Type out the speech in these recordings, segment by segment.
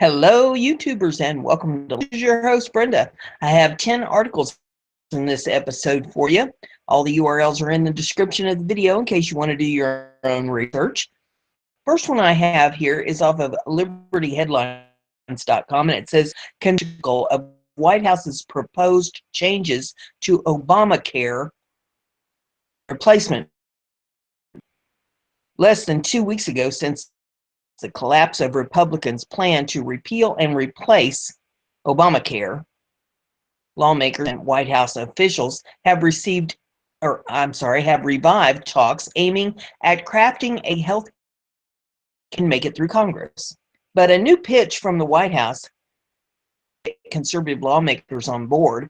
Hello, YouTubers, and welcome to. This is your host, Brenda. I have 10 articles in this episode for you. All the URLs are in the description of the video in case you want to do your own research. First one I have here is off of libertyheadlines.com, and it says, "Control of White House's proposed changes to Obamacare replacement." Less than 2 weeks ago, since the collapse of Republicans' plan to repeal and replace Obamacare, lawmakers and White House officials have revived talks aiming at crafting a health can make it through Congress. But a new pitch from the White House, conservative lawmakers on board,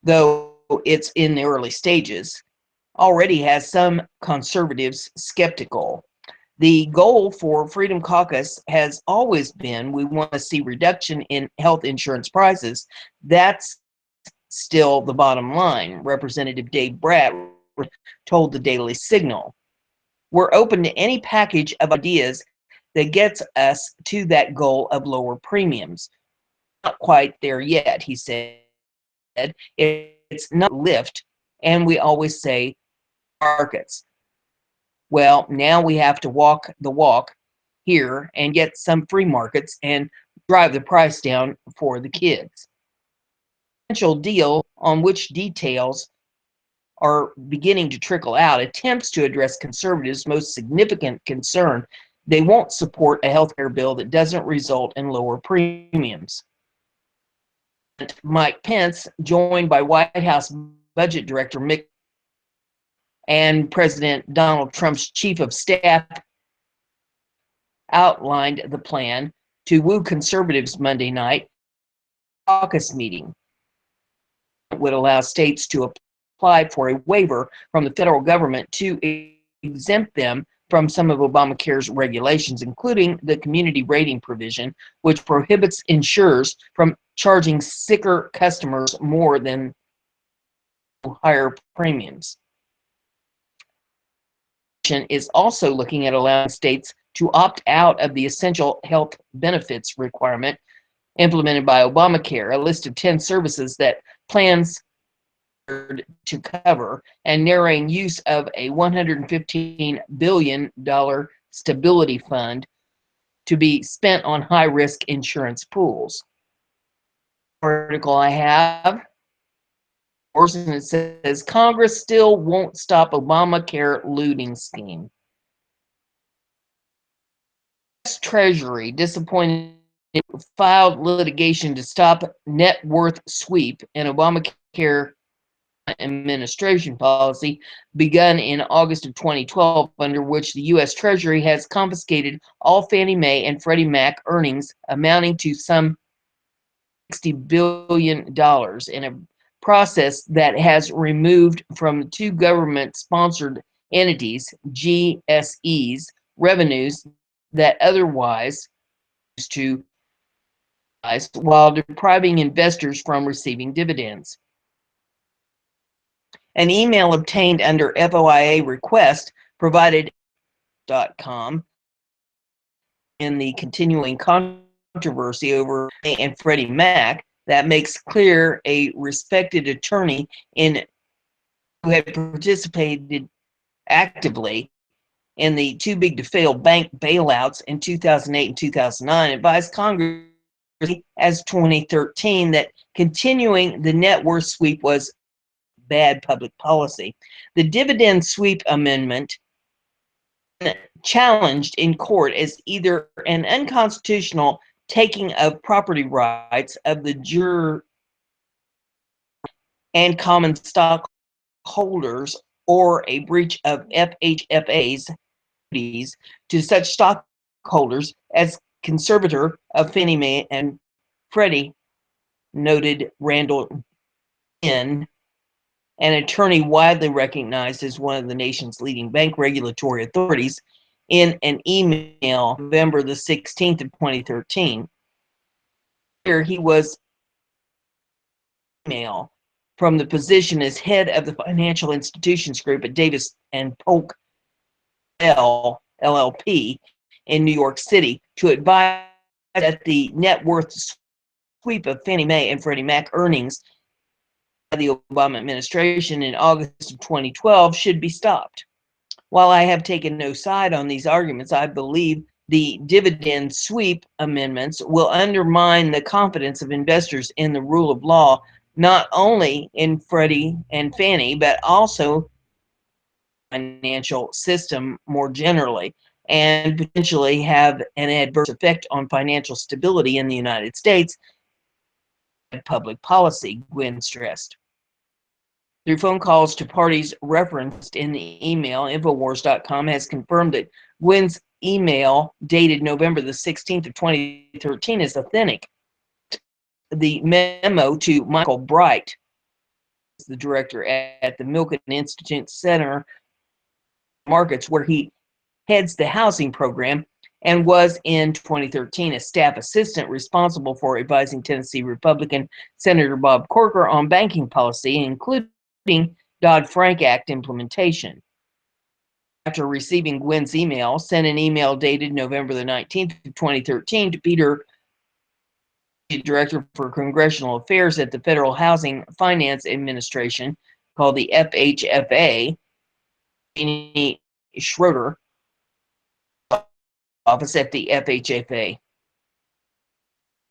though it's in the early stages, already has some conservatives skeptical. The goal for Freedom Caucus has always been we want to see reduction in health insurance prices. That's still the bottom line, Representative Dave Bratt told the Daily Signal. We're open to any package of ideas that gets us to that goal of lower premiums. Not quite there yet, he said. It's not lift, and we always say markets. Well, now we have to walk the walk here and get some free markets and drive the price down for the kids. Potential deal on which details are beginning to trickle out attempts to address conservatives' most significant concern. They won't support a health care bill that doesn't result in lower premiums. Mike Pence, joined by White House Budget Director Mick and President Donald Trump's chief of staff, outlined the plan to woo conservatives Monday night. Caucus meeting would allow states to apply for a waiver from the federal government to exempt them from some of Obamacare's regulations, including the community rating provision, which prohibits insurers from charging sicker customers more than higher premiums. Is also looking at allowing states to opt out of the essential health benefits requirement implemented by Obamacare, a list of 10 services that plans to cover, and narrowing use of a $115 billion stability fund to be spent on high-risk insurance pools. Article I have, and it says, Congress still won't stop Obamacare looting scheme. Treasury disappointed filed litigation to stop net worth sweep and Obamacare administration policy begun in August of 2012, under which the U.S. Treasury has confiscated all Fannie Mae and Freddie Mac earnings amounting to some $60 billion in a process that has removed from two government-sponsored entities, GSEs, revenues that otherwise to while depriving investors from receiving dividends. An email obtained under FOIA request provided .com in the continuing controversy over and Freddie Mac that makes clear a respected attorney who had participated actively in the too big to fail bank bailouts in 2008 and 2009 advised Congress as 2013 that continuing the net worth sweep was bad public policy. The dividend sweep amendment challenged in court as either an unconstitutional taking of property rights of the juror and common stockholders or a breach of FHFA's duties to such stockholders as conservator of Fannie Mae and Freddie, noted Randall Inn, an attorney widely recognized as one of the nation's leading bank regulatory authorities, in an email November the 16th of 2013. Here he was email from the position as head of the financial institutions group at Davis and Polk LLP in New York City to advise that the net worth sweep of Fannie Mae and Freddie Mac earnings by the Obama administration in August of 2012 should be stopped. While I have taken no side on these arguments, I believe the dividend sweep amendments will undermine the confidence of investors in the rule of law, not only in Freddie and Fannie, but also financial system more generally, and potentially have an adverse effect on financial stability in the United States and public policy, Gwynn stressed. Through phone calls to parties referenced in the email, Infowars.com has confirmed that Gwynn's email dated November the 16th of 2013 is authentic. The memo to Michael Bright, the director at the Milken Institute Center Markets, where he heads the housing program, and was in 2013 a staff assistant responsible for advising Tennessee Republican Senator Bob Corker on banking policy, including Dodd-Frank Act implementation. After receiving Gwynn's email, sent an email dated November the 19th of 2013 to Peter, Director for Congressional Affairs at the Federal Housing Finance Administration, called the FHFA, Jeannie Schroeder, office at the FHFA.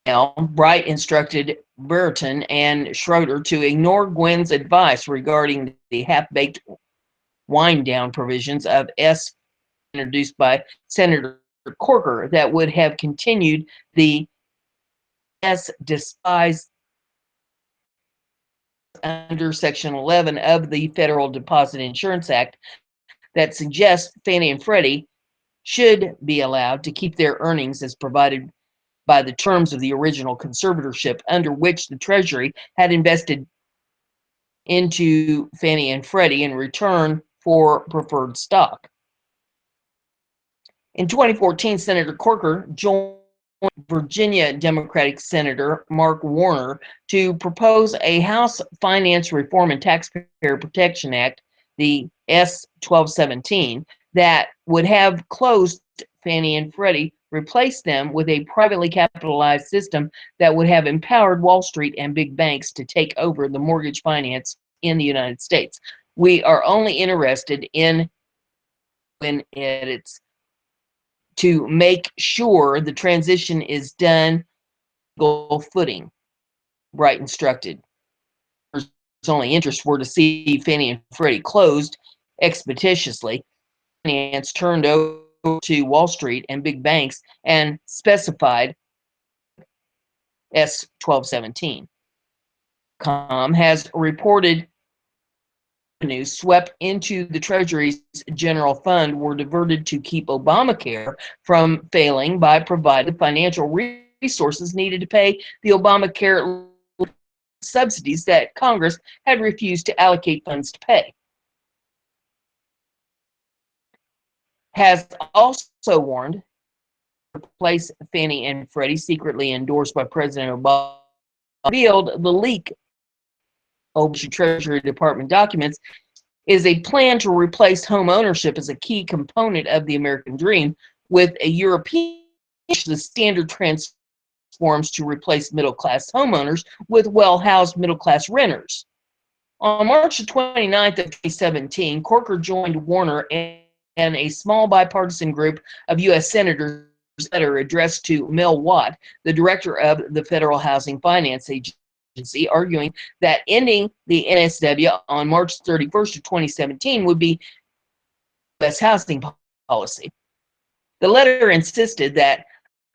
Now, Bright instructed Brereton and Schroeder to ignore Gwynn's advice regarding the half-baked wind-down provisions of S introduced by Senator Corker that would have continued the S despised under Section 11 of the Federal Deposit Insurance Act that suggests Fannie and Freddie should be allowed to keep their earnings as provided by the terms of the original conservatorship under which the Treasury had invested into Fannie and Freddie in return for preferred stock. In 2014, Senator Corker joined Virginia Democratic Senator Mark Warner to propose a House Finance Reform and Taxpayer Protection Act, the S 1217, that would have closed Fannie and Freddie, replaced them with a privately capitalized system that would have empowered Wall Street and big banks to take over the mortgage finance in the United States. We are only interested in when it's to make sure the transition is done on footing, Bright instructed. His only interest were to see Fannie and Freddie closed expeditiously, finance turned over to Wall Street and big banks, and specified S 1217. Has reported revenues swept into the Treasury's general fund were diverted to keep Obamacare from failing by providing the financial resources needed to pay the Obamacare subsidies that Congress had refused to allocate funds to pay. Has also warned to replace Fannie and Freddie, secretly endorsed by President Obama, revealed the leak of Treasury Department documents is a plan to replace home ownership as a key component of the American dream with a European. The standard transforms to replace middle-class homeowners with well-housed middle-class renters. On March 29th of 2017, Corker joined Warner and a small bipartisan group of U.S. senators letter addressed to Mel Watt, the director of the Federal Housing Finance Agency, arguing that ending the NSW on March 31st of 2017 would be U.S. housing policy. The letter insisted that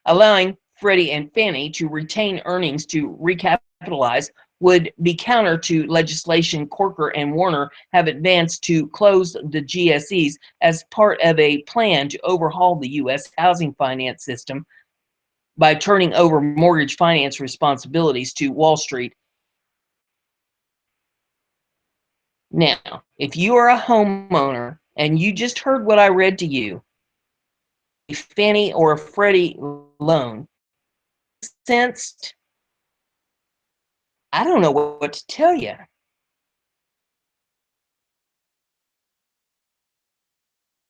allowing Freddie and Fannie to retain earnings to recapitalize would be counter to legislation Corker and Warner have advanced to close the GSEs as part of a plan to overhaul the U.S. housing finance system by turning over mortgage finance responsibilities to Wall Street. Now, if you are a homeowner and you just heard what I read to you, a Fannie or a Freddie loan, sensed, I don't know what to tell you.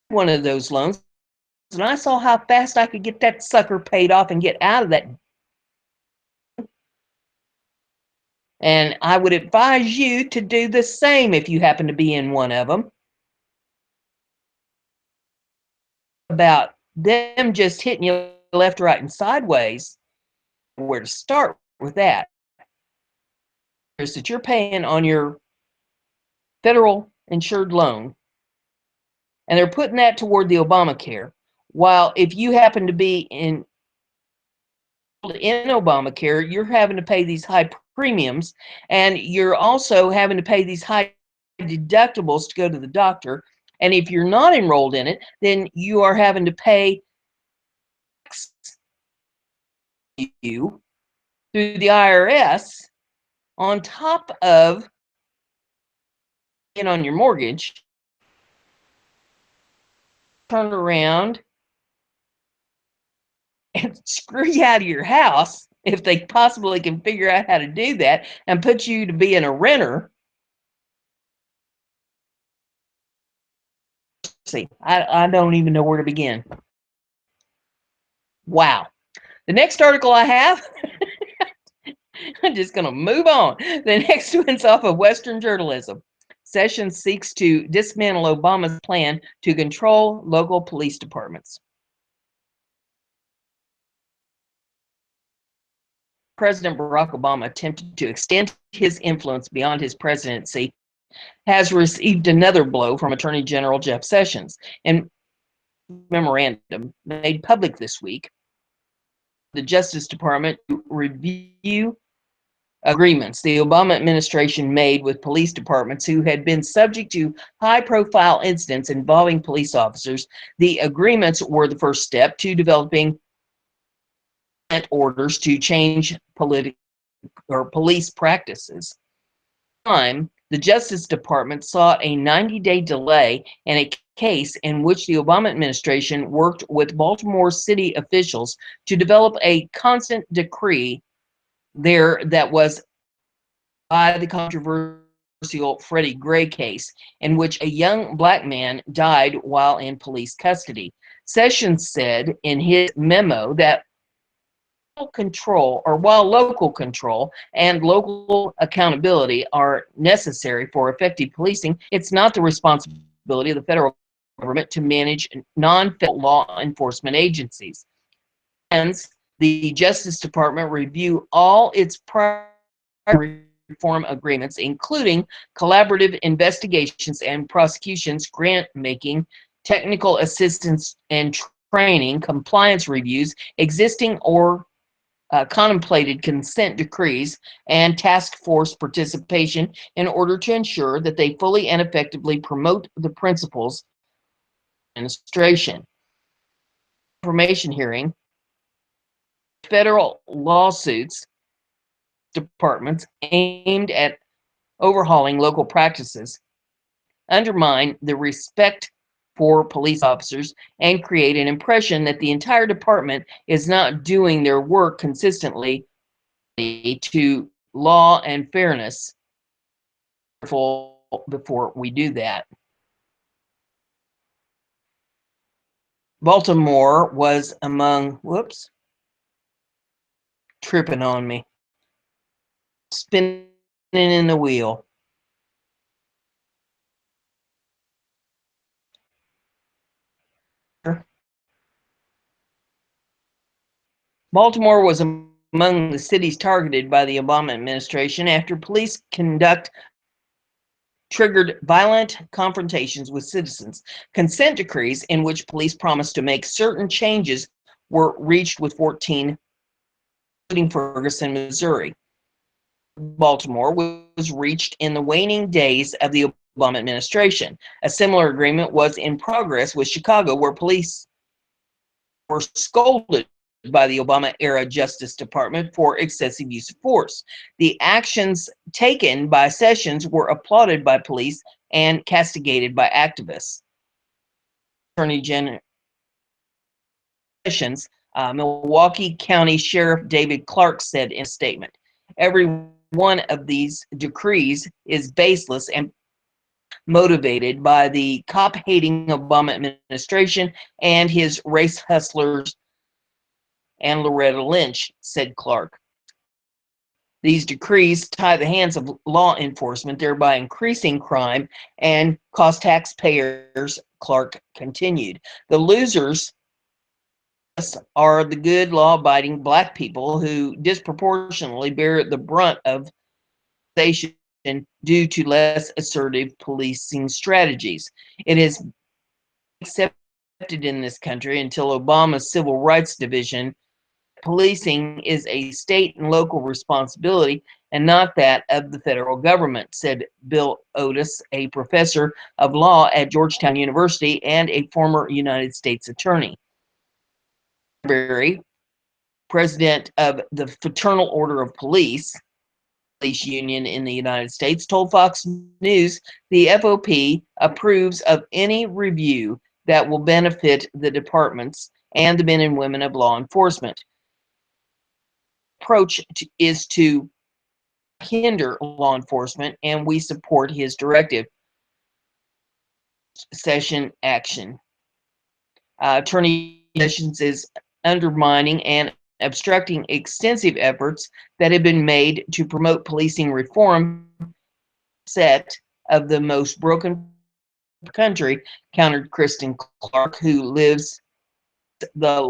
One of those loans and I saw how fast I could get that sucker paid off and get out of that. And I would advise you to do the same if you happen to be in one of them. About them just hitting you left, right, and sideways. Where to start with that is that you're paying on your federal insured loan, and they're putting that toward the Obamacare. While if you happen to be in Obamacare, you're having to pay these high premiums, and you're also having to pay these high deductibles to go to the doctor. And if you're not enrolled in it, then you are having to pay you through the IRS on top of on your mortgage. Turn around and screw you out of your house if they possibly can figure out how to do that and put you to being a renter. See, I don't even know where to begin. Wow. The next article I have, I'm just going to move on. The next one's off of Western Journalism. Sessions seeks to dismantle Obama's plan to control local police departments. President Barack Obama attempted to extend his influence beyond his presidency has received another blow from Attorney General Jeff Sessions. In a memorandum made public this week, the Justice Department to review agreements the Obama administration made with police departments who had been subject to high-profile incidents involving police officers. The agreements were the first step to developing orders to change police practices. The Justice Department sought a 90-day delay in a case in which the Obama administration worked with Baltimore city officials to develop a consent decree there that was by the controversial Freddie Gray case, in which a young black man died while in police custody. Sessions said in his memo that while local control and local accountability are necessary for effective policing, it's not the responsibility of the federal government to manage non-federal law enforcement agencies. Hence, the Justice Department review all its prior reform agreements, including collaborative investigations and prosecutions, grant making, technical assistance and training, compliance reviews, existing or contemplated consent decrees, and task force participation in order to ensure that they fully and effectively promote the principles of administration. Information hearing, federal lawsuits, departments aimed at overhauling local practices undermine the respect for police officers and create an impression that the entire department is not doing their work consistently to law and fairness. Before we do that, Baltimore was among tripping on me, spinning in the wheel. Baltimore was among the cities targeted by the Obama administration after police conduct triggered violent confrontations with citizens. Consent decrees in which police promised to make certain changes were reached with 14, including Ferguson, Missouri. Baltimore was reached in the waning days of the Obama administration. A similar agreement was in progress with Chicago, where police were scolded by the Obama-era Justice Department for excessive use of force. The actions taken by Sessions were applauded by police and castigated by activists. Attorney General Sessions, Milwaukee County Sheriff David Clark said in a statement, "Every one of these decrees is baseless and motivated by the cop-hating Obama administration and his race hustlers and Loretta Lynch, said Clark. These decrees tie the hands of law enforcement, thereby increasing crime and cost taxpayers, Clark continued. The losers are the good, law-abiding black people who disproportionately bear the brunt of taxation due to less assertive policing strategies. It is accepted in this country until Obama's Civil Rights Division policing is a state and local responsibility and not that of the federal government, said Bill Otis, a professor of law at Georgetown University and a former United States attorney. Barry, president of the Fraternal Order of Police Union in the United States, told Fox News the FOP approves of any review that will benefit the departments and the men and women of law enforcement. Approach is to hinder law enforcement, and we support his directive. Session action. Attorney Sessions is undermining and obstructing extensive efforts that have been made to promote policing reform. Set of the most broken country, countered Kristen Clark, who lives the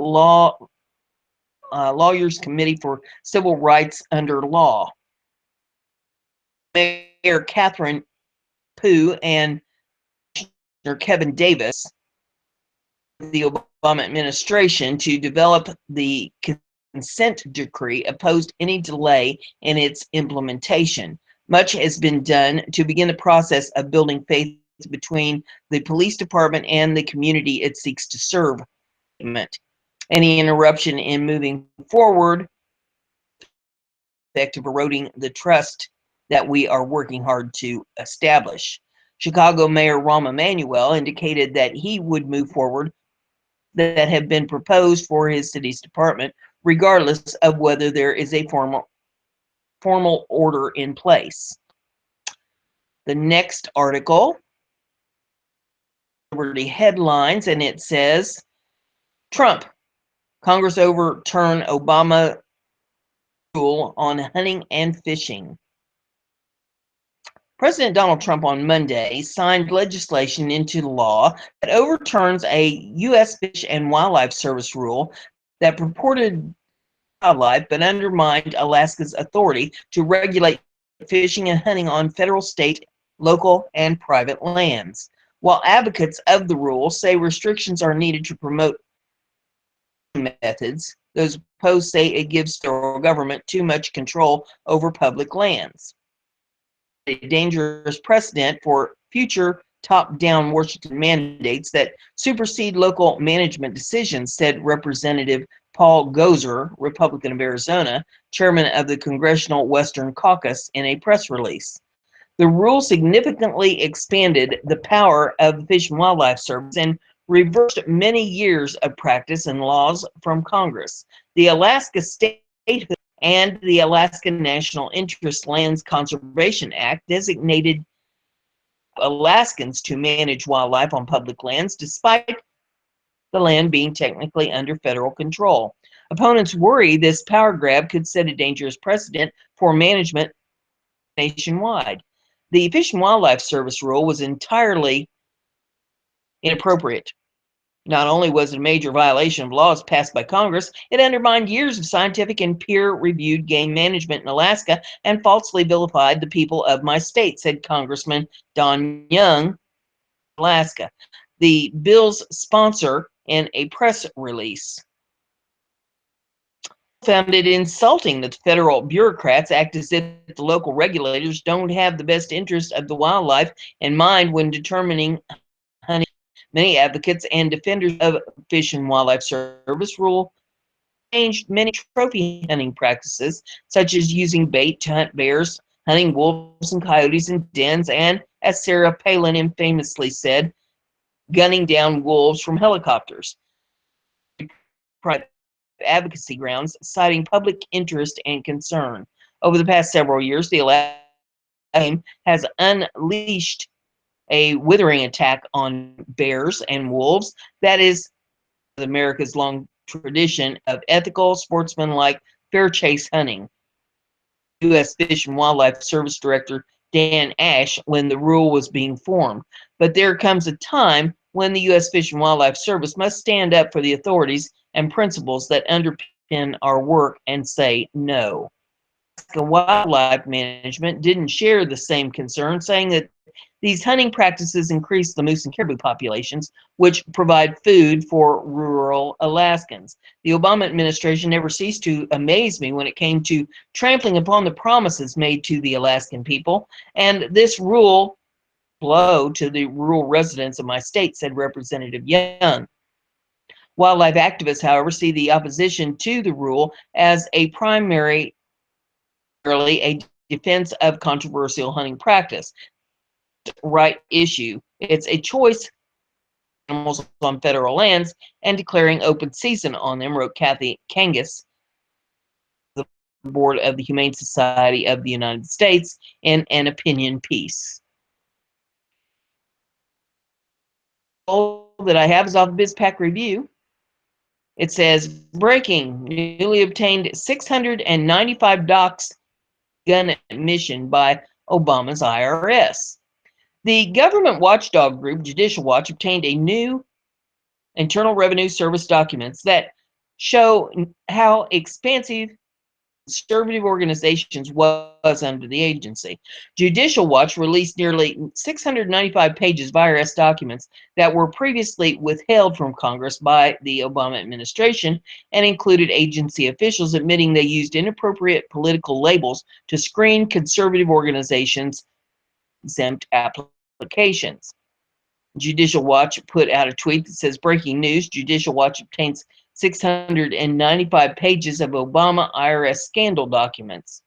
Lawyers Committee for Civil Rights under Law. Mayor Catherine Pugh and Kevin Davis, the Obama administration, to develop the consent decree, opposed any delay in its implementation. Much has been done to begin the process of building faith between the police department and the community it seeks to serve. Any interruption in moving forward, effect of eroding the trust that we are working hard to establish. Chicago Mayor Rahm Emanuel indicated that he would move forward that have been proposed for his city's department, regardless of whether there is a formal order in place. The next article, Liberty headlines, and it says, Trump, Congress overturn Obama rule on hunting and fishing. President Donald Trump on Monday signed legislation into law that overturns a U.S. Fish and Wildlife Service rule that purported wildlife but undermined Alaska's authority to regulate fishing and hunting on federal, state, local, and private lands. While advocates of the rule say restrictions are needed to promote methods, those opposed say it gives federal government too much control over public lands. A dangerous precedent for future top-down Washington mandates that supersede local management decisions, said Representative Paul Gosar, Republican of Arizona, chairman of the Congressional Western Caucus, in a press release. The rule significantly expanded the power of the Fish and Wildlife Service and reversed many years of practice and laws from Congress. The Alaska Statehood and the Alaska National Interest Lands Conservation Act designated Alaskans to manage wildlife on public lands, despite the land being technically under federal control. Opponents worry this power grab could set a dangerous precedent for management nationwide. The Fish and Wildlife Service rule was entirely inappropriate. Not only was it a major violation of laws passed by Congress, it undermined years of scientific and peer-reviewed game management in Alaska and falsely vilified the people of my state, said Congressman Don Young, Alaska, the bill's sponsor, in a press release. Found it insulting that federal bureaucrats act as if the local regulators don't have the best interest of the wildlife in mind when determining hunting. Many advocates and defenders of Fish and Wildlife Service rule changed many trophy hunting practices, such as using bait to hunt bears, hunting wolves and coyotes in dens, and, as Sarah Palin infamously said, gunning down wolves from helicopters. Private advocacy grounds, citing public interest and concern. Over the past several years, the Alaska has unleashed a withering attack on bears and wolves that is America's long tradition of ethical, sportsmanlike, fair chase hunting. U.S. Fish and Wildlife Service Director Dan Ash when the rule was being formed. But there comes a time when the U.S. Fish and Wildlife Service must stand up for the authorities and principles that underpin our work and say no. The wildlife management didn't share the same concern, saying that these hunting practices increase the moose and caribou populations, which provide food for rural Alaskans. The Obama administration never ceased to amaze me when it came to trampling upon the promises made to the Alaskan people, and this rule blow to the rural residents of my state, said Representative Young. Wildlife activists, however, see the opposition to the rule as a primarily a defense of controversial hunting practice. Right issue. It's a choice animals on federal lands and declaring open season on them, wrote Kathy Kangas, the board of the Humane Society of the United States, in an opinion piece. All that I have is off the BizPac Review. It says, breaking, newly obtained 695 docs gun admission by Obama's IRS. The government watchdog group Judicial Watch obtained a new Internal Revenue Service documents that show how expansive conservative organizations was under the agency. Judicial Watch released nearly 695 pages of IRS documents that were previously withheld from Congress by the Obama administration and included agency officials admitting they used inappropriate political labels to screen conservative organizations' exempt applications. Judicial Watch put out a tweet that says, breaking news, Judicial Watch obtains 695 pages of Obama IRS scandal documents.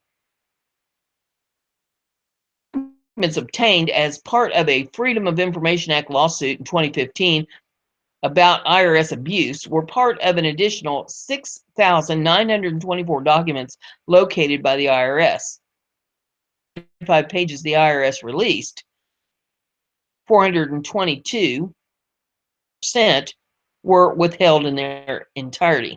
Documents obtained as part of a Freedom of Information Act lawsuit in 2015 about IRS abuse were part of an additional 6,924 documents located by the IRS. 5 pages the IRS released, 422% were withheld in their entirety.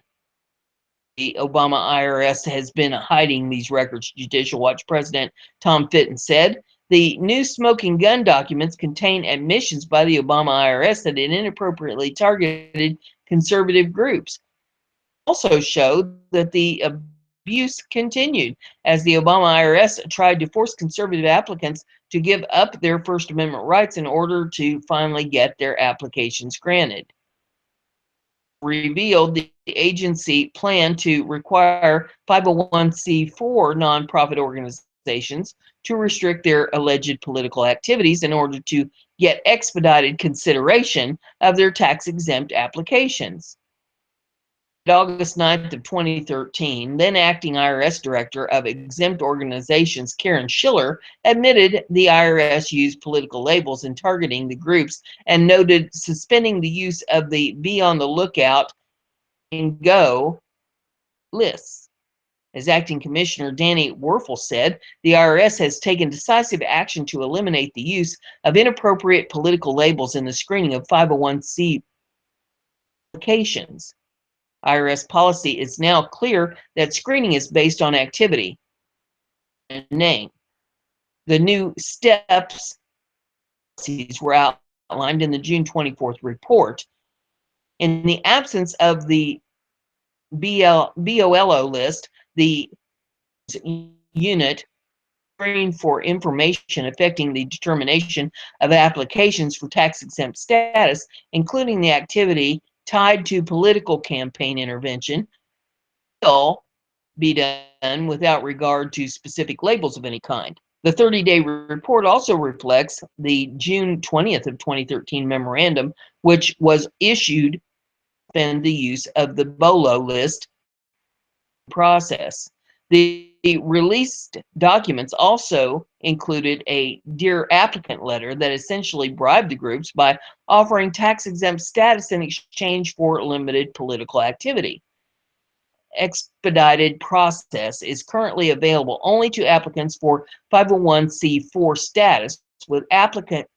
The Obama IRS has been hiding these records, Judicial Watch President Tom Fitton said. The new smoking gun documents contain admissions by the Obama IRS that it inappropriately targeted conservative groups. Also showed that the abuse continued as the Obama IRS tried to force conservative applicants to give up their First Amendment rights in order to finally get their applications granted. Revealed the agency planned to require 501c4 nonprofit organizations to restrict their alleged political activities in order to get expedited consideration of their tax-exempt applications. August 9th of 2013, then acting IRS Director of Exempt Organizations Karen Schiller admitted the IRS used political labels in targeting the groups and noted suspending the use of the Be on the Lookout and Go lists. As acting commissioner Danny Werfel said, the IRS has taken decisive action to eliminate the use of inappropriate political labels in the screening of 501c applications. IRS policy is now clear that screening is based on activity and name. The new steps were outlined in the June 24th report. In the absence of the BOLO list, the unit screened for information affecting the determination of applications for tax-exempt status, including the activity tied to political campaign intervention, will be done without regard to specific labels of any kind. The 30-day report also reflects the June 20th of 2013 memorandum, which was issued and the use of the BOLO list process. The released documents also included a Dear Applicant letter that essentially bribed the groups by offering tax-exempt status in exchange for limited political activity. Expedited process is currently available only to applicants for 501c4 status, with applicant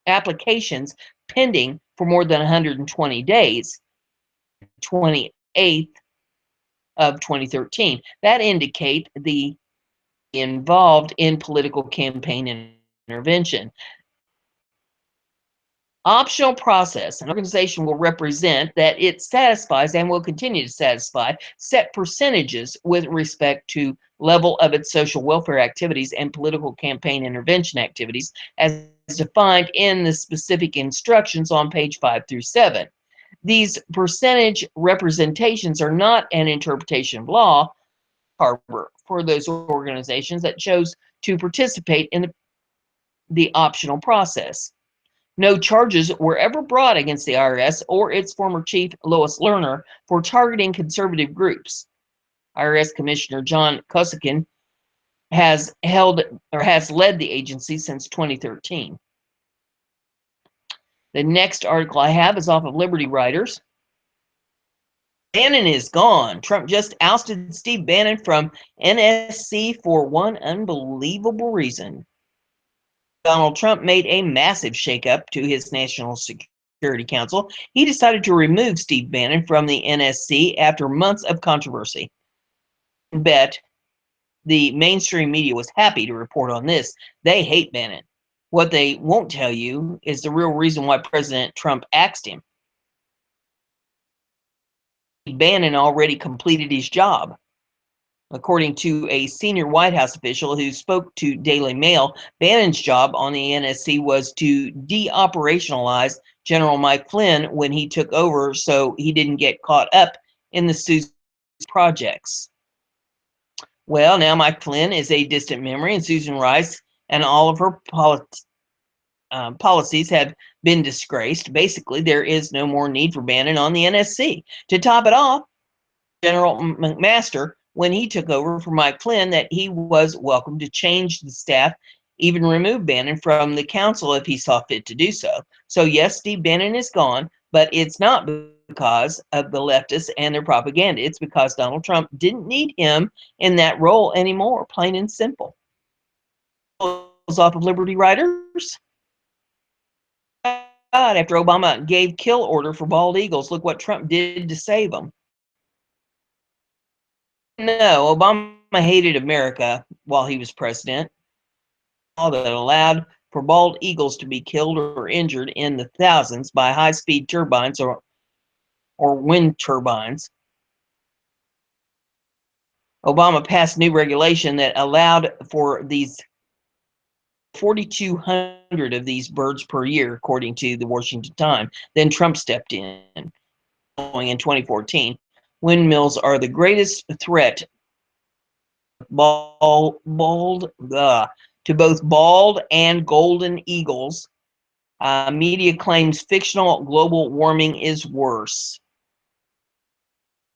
applications pending for more than 120 days, 28th of 2013. That indicate the involved in political campaign intervention. Optional process. An organization will represent that it satisfies and will continue to satisfy set percentages with respect to level of its social welfare activities and political campaign intervention activities as defined in the specific instructions on page 5 through 7. These percentage representations are not an interpretation of law, harbor for those organizations that chose to participate in the optional process. No charges were ever brought against the IRS or its former chief, Lois Lerner, for targeting conservative groups. IRS Commissioner John Kosakin has led the agency since 2013. The next article I have is off of Liberty Writers. Bannon is gone. Trump just ousted Steve Bannon from NSC for one unbelievable reason. Donald Trump made a massive shakeup to his National Security Council. He decided to remove Steve Bannon from the NSC after months of controversy. Bet the mainstream media was happy to report on this. They hate Bannon. What they won't tell you is the real reason why President Trump axed him. Bannon already completed his job. According to a senior White House official who spoke to Daily Mail, Bannon's job on the NSC was to de-operationalize General Mike Flynn when he took over so he didn't get caught up in the Susan projects. Well, now Mike Flynn is a distant memory, and Susan Rice and all of her policies have been disgraced. Basically, there is no more need for Bannon on the NSC. To top it off, General McMaster, when he took over for Mike Flynn, that he was welcome to change the staff, even remove Bannon from the council if he saw fit to do so. So yes, Steve Bannon is gone, but it's not because of the leftists and their propaganda. It's because Donald Trump didn't need him in that role anymore, plain and simple. Off of Liberty Writers. After Obama gave kill order for bald eagles, look what Trump did to save them. No, Obama hated America while he was president. All that allowed for bald eagles to be killed or injured in the thousands by high-speed turbines or wind turbines. Obama passed new regulation that allowed for these 4,200 of these birds per year, according to the Washington Times. Then Trump stepped in. In 2014, windmills are the greatest threat to both bald and golden eagles. Media claims fictional global warming is worse.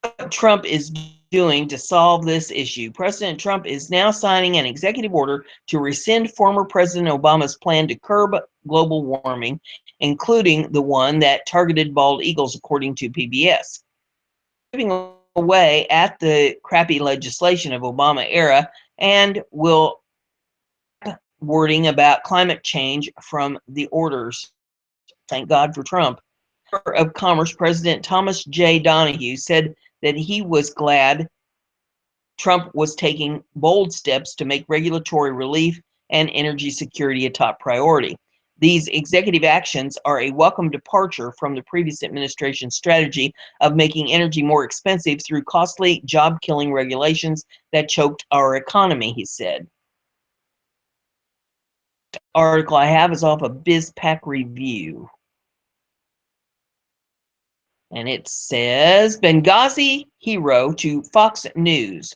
What Trump is doing to solve this issue. President Trump is now signing an executive order to rescind former President Obama's plan to curb global warming, including the one that targeted bald eagles, according to PBS. Giving away at the crappy legislation of Obama era and will wording about climate change from the orders. Thank God for Trump. Of Commerce President Thomas J. Donahue said that he was glad Trump was taking bold steps to make regulatory relief and energy security a top priority. These executive actions are a welcome departure from the previous administration's strategy of making energy more expensive through costly, job-killing regulations that choked our economy, he said. The article I have is off of BizPac Review. And it says, Benghazi hero to Fox News.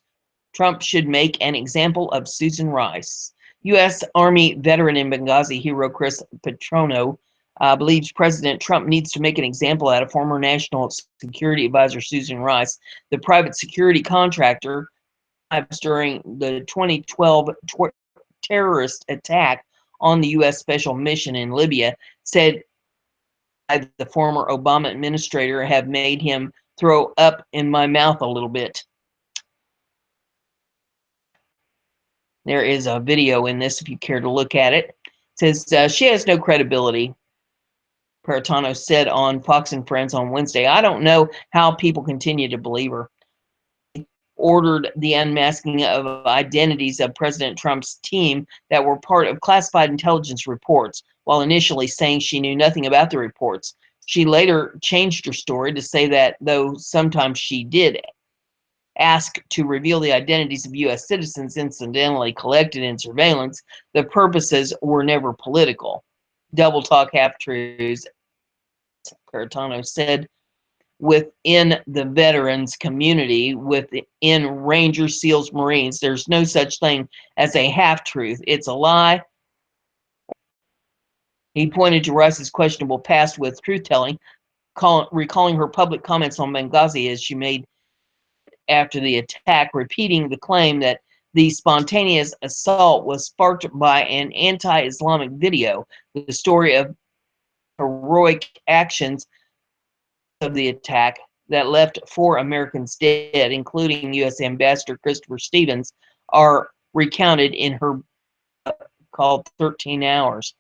Trump should make an example of Susan Rice. U.S. Army veteran and Benghazi hero Chris Petrono believes President Trump needs to make an example out of former National Security Advisor Susan Rice, the private security contractor during the 2012 terrorist attack on the U.S. Special Mission in Libya, said the former Obama administrator have made him throw up in my mouth a little bit. There is a video in this if you care to look at it. It says she has no credibility. Peritano said on Fox and Friends on Wednesday. I don't know how people continue to believe her. Ordered the unmasking of identities of President Trump's team that were part of classified intelligence reports, while initially saying she knew nothing about the reports. She later changed her story to say that though sometimes she did ask to reveal the identities of U.S. citizens incidentally collected in surveillance, the purposes were never political. Double talk, half truths, Peritano said. Within the veterans community, within Rangers, SEALs, Marines, there's no such thing as a half-truth. It's a lie. He pointed to Rice's questionable past with truth-telling, recalling her public comments on Benghazi as she made after the attack, repeating the claim that the spontaneous assault was sparked by an anti-Islamic video. The story of heroic actions of the attack that left 4 Americans dead, including U.S. Ambassador Christopher Stevens, are recounted in her book called 13 Hours.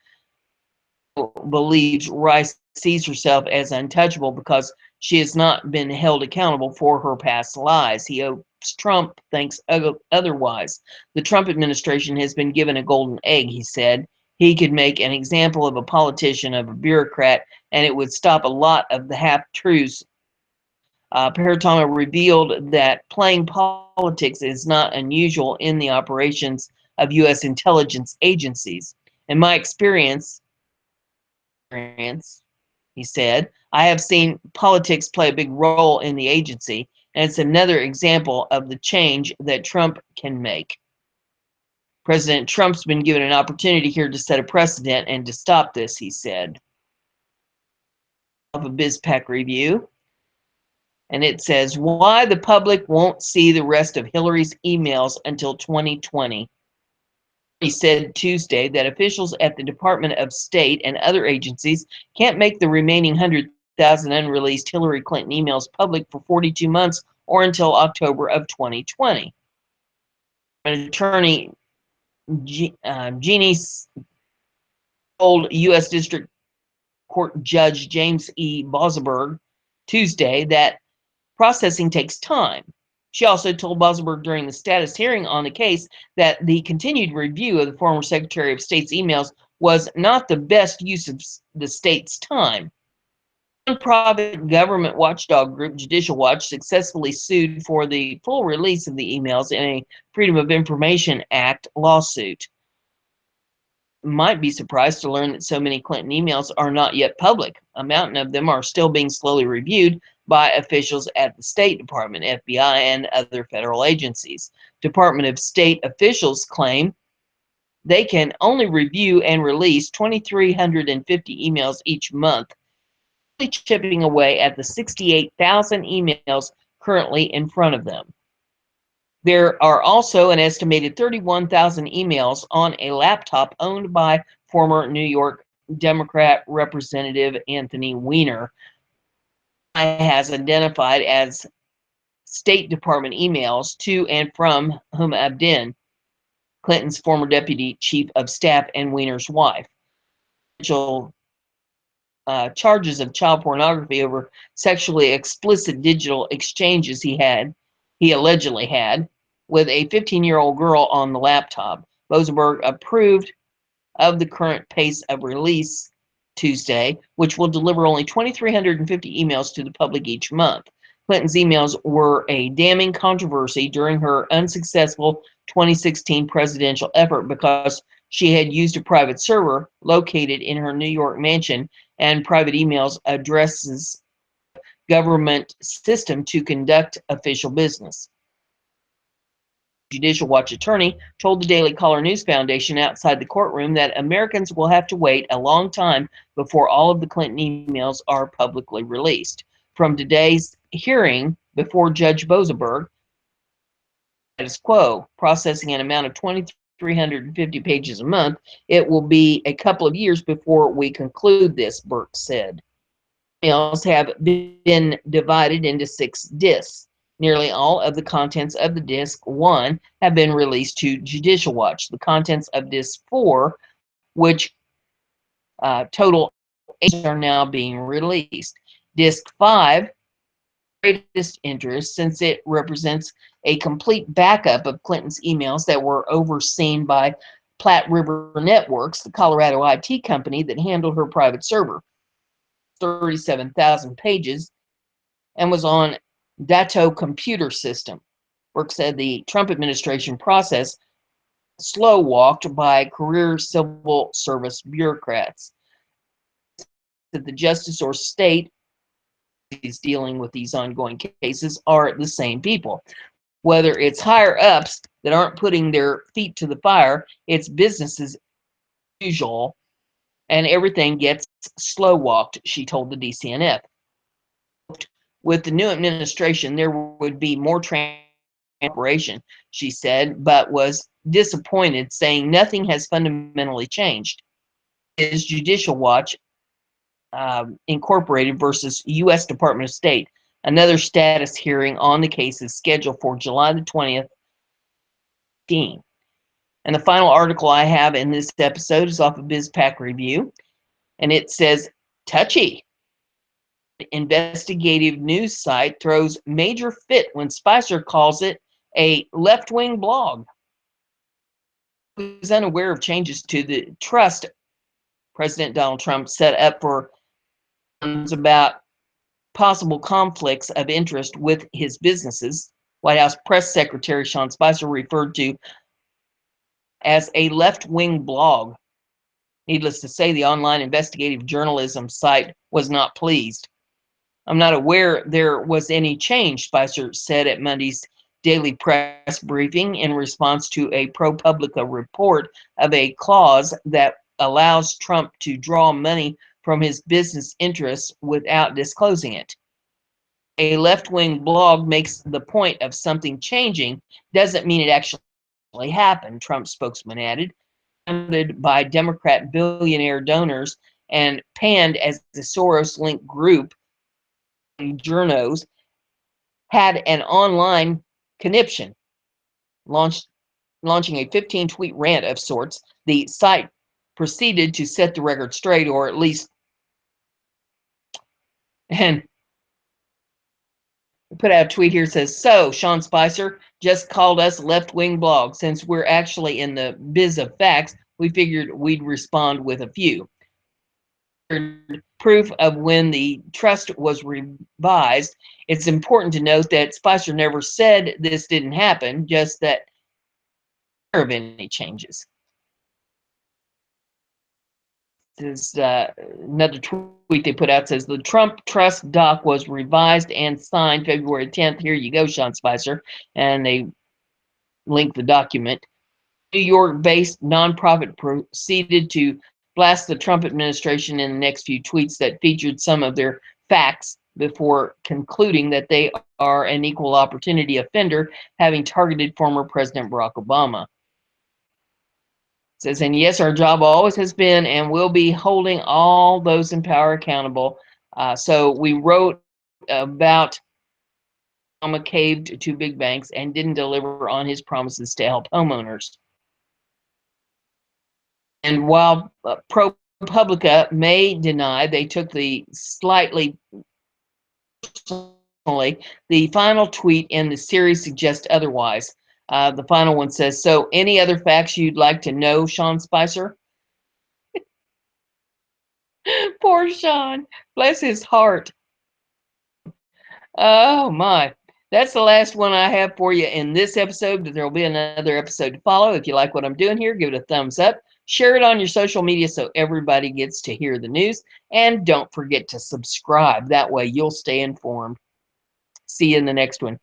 Believes Rice sees herself as untouchable because she has not been held accountable for her past lies. He hopes Trump thinks otherwise. The Trump administration has been given a golden egg, he said. He could make an example of a politician, of a bureaucrat, and it would stop a lot of the half-truths. Peritano revealed that playing politics is not unusual in the operations of U.S. intelligence agencies. In my experience, he said, I have seen politics play a big role in the agency, and it's another example of the change that Trump can make. President Trump's been given an opportunity here to set a precedent and to stop this, he said. Of a BizPac review. And it says, why the public won't see the rest of Hillary's emails until 2020. He said Tuesday that officials at the Department of State and other agencies can't make the remaining 100,000 unreleased Hillary Clinton emails public for 42 months or until October of 2020. An attorney, Jeannie, told U.S. District Court Judge James E. Boasberg Tuesday that processing takes time. She also told Boasberg during the status hearing on the case that the continued review of the former Secretary of State's emails was not the best use of the state's time. Nonprofit government watchdog group Judicial Watch successfully sued for the full release of the emails in a Freedom of Information Act lawsuit. Might be surprised to learn that so many Clinton emails are not yet public. A mountain of them are still being slowly reviewed by officials at the State Department, FBI, and other federal agencies. Department of State officials claim they can only review and release 2,350 emails each month, chipping away at the 68,000 emails currently in front of them. There are also an estimated 31,000 emails on a laptop owned by former New York Democrat Representative Anthony Weiner, has identified as State Department emails to and from Huma Abedin, Clinton's former deputy chief of staff and Weiner's wife. Charges of child pornography over sexually explicit digital exchanges he allegedly had with a 15-year-old girl on the laptop. Boasberg approved of the current pace of release Tuesday, which will deliver only 2,350 emails to the public each month. Clinton's emails were a damning controversy during her unsuccessful 2016 presidential effort because she had used a private server located in her New York mansion and private emails addresses government system to conduct official business. Judicial Watch attorney told the Daily Caller News Foundation outside the courtroom that Americans will have to wait a long time before all of the Clinton emails are publicly released. From today's hearing before Judge Boasberg, status quo, processing an amount of 2,350 pages a month, it will be a couple of years before we conclude this, Burke said. Emails have been divided into 6 disks. Nearly all of the contents of the Disk 1 have been released to Judicial Watch. The contents of Disk 4, which total are now being released. Disc 5, greatest interest since it represents a complete backup of Clinton's emails that were overseen by Platte River Networks, the Colorado IT company that handled her private server. 37,000 pages and was on Datto computer system. Work said the Trump administration process slow walked by career civil service bureaucrats. That the justice or state is dealing with these ongoing cases are the same people. Whether it's higher ups that aren't putting their feet to the fire, it's business as usual, and everything gets slow walked, she told the DCNF. With the new administration, there would be more operation, she said, but was disappointed, saying nothing has fundamentally changed. Is Judicial Watch Incorporated versus U.S. Department of State. Another status hearing on the case is scheduled for July the 20th. And the final article I have in this episode is off of BizPack Review, and it says, touchy. Investigative news site throws major fit when Spicer calls it a left-wing blog. He was unaware of changes to the trust President Donald Trump set up for about possible conflicts of interest with his businesses. White House Press Secretary Sean Spicer referred to as a left-wing blog. Needless to say, the online investigative journalism site was not pleased. I'm not aware there was any change, Spicer said at Monday's daily press briefing in response to a ProPublica report of a clause that allows Trump to draw money from his business interests without disclosing it. A left-wing blog makes the point of something changing, doesn't mean it actually happened, Trump spokesman added. Funded by Democrat billionaire donors and panned as the Soros-linked group, Journos, had an online conniption, launching a 15-tweet rant of sorts. The site proceeded to set the record straight, or at least, and put out a tweet here, says, so Sean Spicer just called us left-wing blog. Since we're actually in the biz of facts, we figured we'd respond with a few. Proof of when the trust was revised. It's important to note that Spicer never said this didn't happen, just that there have been any changes. This is another tweet they put out, says the Trump trust doc was revised and signed February 10th. Here you go, Sean Spicer. And they link the document. New York-based nonprofit proceeded to blast the Trump administration in the next few tweets that featured some of their facts before concluding that they are an equal opportunity offender, having targeted former President Barack Obama. It says, and yes, our job always has been and will be holding all those in power accountable. So we wrote about Obama caved to big banks and didn't deliver on his promises to help homeowners. And while ProPublica may deny they took the slightly personally, the final tweet in the series suggests otherwise. The final one says, so any other facts you'd like to know, Sean Spicer? Poor Sean. Bless his heart. Oh, my. That's the last one I have for you in this episode, but there will be another episode to follow. If you like what I'm doing here, give it a thumbs up. Share it on your social media so everybody gets to hear the news. And don't forget to subscribe. That way you'll stay informed. See you in the next one.